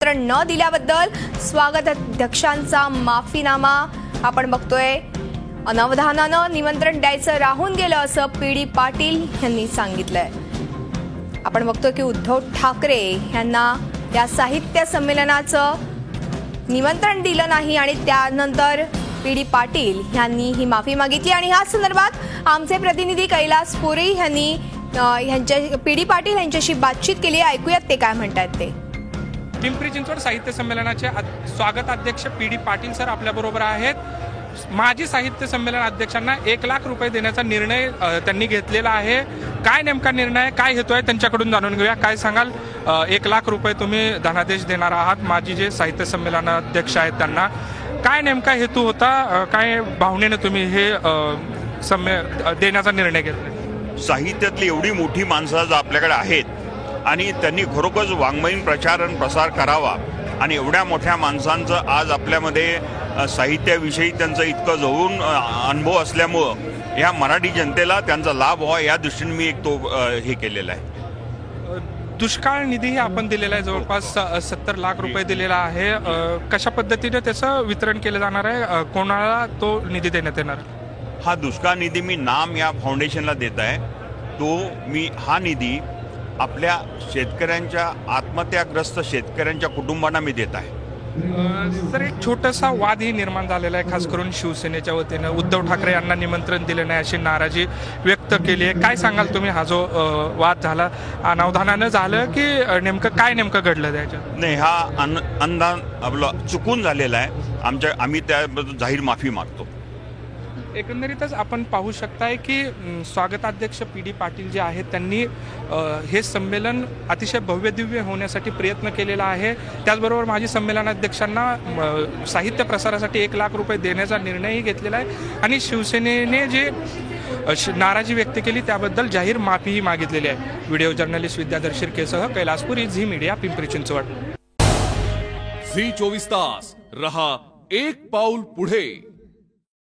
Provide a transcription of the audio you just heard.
न दिल्याबद्दल स्वागताध्यक्षांचा माफीनामा आपण बघतोय। अनवधानानं निमंत्रण द्यायचं राहून गेलं असं पीडी पाटील यांनी सांगितलंय। आपण बघतोय की उद्धव ठाकरे यांना या साहित्य संमेलनाचं निमंत्रण दिलं नाही आणि त्यानंतर पीडी पाटील यांनी ही माफी मागितली आणि या संदर्भात आमचे प्रतिनिधी कैलास पुरी यांनी पीडी पाटील यांच्याशी बातचीत केली। ऐकूयात ते काय म्हणतात ते। पिंपरी चिंचवड साहित्य संमेलनाचे स्वागताध्यक्ष पीडी पाटील सर आपल्याबरोबर आहेत। माजी साहित्य संमेलन अध्यक्षांना 1 लाख रुपये देण्याचा निर्णय त्यांनी घेतलेला आहे। काय नेमका निर्णय, काय हेतू आहे त्यांच्याकडून जाणून घेऊया। काय सांगाल, 1 लाख रुपये तुम्ही धनादेश देणार आहात माजी जे साहित्य संमेलन अध्यक्ष आहेत त्यांना, काय नेमका हेतू होता, काय भावनेने तुम्ही हे देण्याचा निर्णय घेतला? साहित्यातली एवढी मोठी माणसं आज आपल्याकडे आहेत आणि त्यांनी खरोखरच वाङ्मयीन प्रचार आणि प्रसार करावा आणि एवढ्या मोठ्या माणसांचं आज आपल्यामध्ये साहित्याविषयी त्यांचं इतकं जवळून अनुभव असल्यामुळं ह्या मराठी जनतेला त्यांचा लाभ व्हावा या दृष्टीने मी एक हे केलेला आहे। दुष्काळ निधीही आपण दिलेला आहे, जवळपास 70 लाख रुपये दिलेला आहे। कशा पद्धतीने त्याचं वितरण केलं जाणार आहे, कोणाला तो निधी देण्यात येणार? हा दुष्काळ निधी मी नाम या फाउंडेशनला देत आहे। हा निधी आपल्या शेतकऱ्यांच्या आत्महत्याग्रस्त शेतकऱ्यांच्या कुटुंबांना मी देत आहे। सर, एक छोटासा वादही निर्माण झालेला आहे, खास करून शिवसेनेच्या वतीने उद्धव ठाकरे यांना निमंत्रण दिले नाही अशी नाराजी व्यक्त केली आहे। काय सांगाल तुम्ही, हा जो वाद झाला अनावधानानं झालं की नेमकं घडलं त्याच्यात? नाही, हा अंदाज आपलं चुकून झालेला आहे। आम्ही त्याबद्दल जाहीर माफी मागतो। एकंदरीतच आपण पाहू शकताय की स्वागताध्यक्ष पीडी पाटील जे आहेत त्यांनी हे संमेलन अतिशय भव्य दिव्य होण्यासाठी प्रयत्न केलेला आहे। त्याचबरोबर माजी संमेलनाध्यक्षांना साहित्य प्रसारासाठी 1 लाख रुपये देण्याचा निर्णयही घेतलेला आहे आणि शिवसेनेने जे नाराजी व्यक्त केली त्याबद्दल जाहीर माफीही मागितलेली आहे। व्हिडिओ जर्नलिस्ट विद्याधर शिर्केसह कैलास पुरी, झी मीडिया, पिंपरी चिंचवड। झी 24 तास रहा एक पाऊल पुढे।